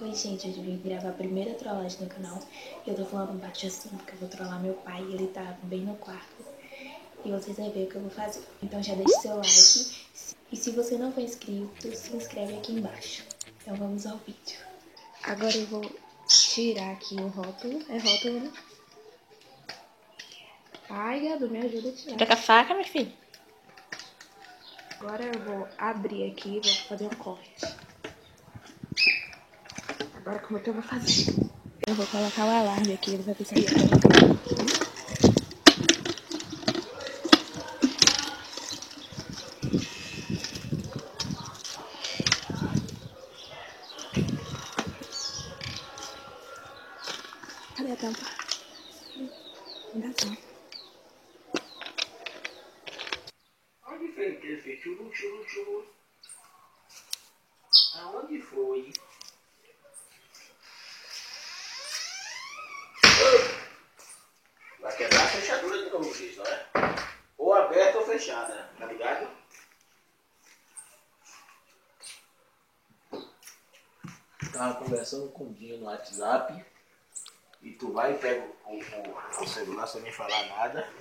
Oi gente, hoje eu vim gravar a primeira trollagem no canal. Eu tô falando baixo assim porque eu vou trollar meu pai e ele tá bem no quarto. E vocês vão ver o que eu vou fazer. Então já deixa seu like. E se você não for inscrito, se inscreve aqui embaixo. Então vamos ao vídeo. Agora eu vou tirar aqui o rótulo. É rótulo, né? Ai, Gadu, me ajuda a tirar. Tira com a faca, meu filho. Agora eu vou abrir aqui e vou fazer um corte. Agora como é que eu vou fazer? Eu vou colocar o alarme aqui, ele vai perceber que eu vou colocar. Cadê a tampa? Não dá tampa. Onde foi que ele fez? Churu. Aonde foi? Vai quebrar a fechadura de novo, X, não é? Ou aberta ou fechada, tá ligado? Tava conversando com o Dinho no WhatsApp. E tu vai e pega o celular sem me falar nada.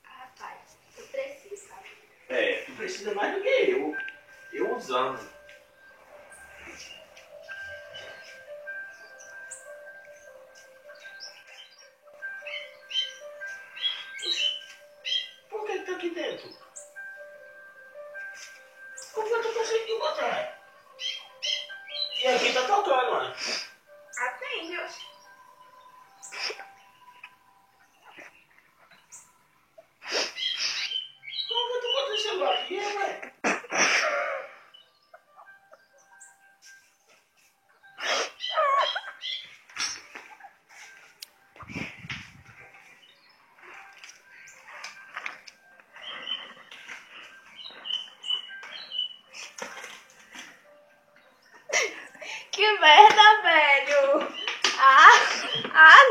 Rapaz, eu preciso, sabe? É, tu precisa mais do que eu. Eu usando. Por que tá aqui dentro? Como que tu conseguiu botar? E aqui tá tocando, mano. Atende, eu acho. Como que tu botou esse celular aqui, velho? Que merda, velho.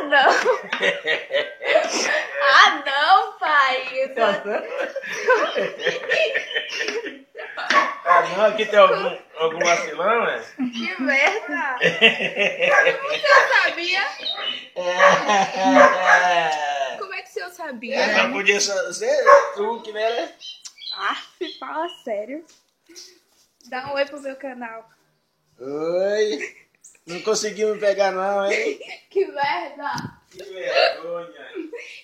Não. Não, pai. Não, aqui tem algum vacilão, né? Que merda. Você sabia? Como é que o senhor sabia? Não podia ser truque, né? Fala sério. Dá um oi pro meu canal. Oi. Não conseguiu me pegar não, hein? Que merda. Que vergonha.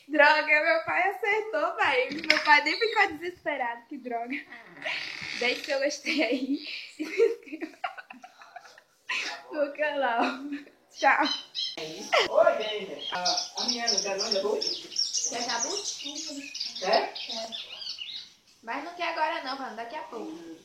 Droga, meu pai acertou, velho. Meu pai nem ficou desesperado. Que droga. Deixa que eu gostei aí. Se inscreva no canal. Tchau. Oi, gente. A minha não quer não, depois? Quer jabu? Quer? Mas não quer agora não, mano. Daqui a pouco.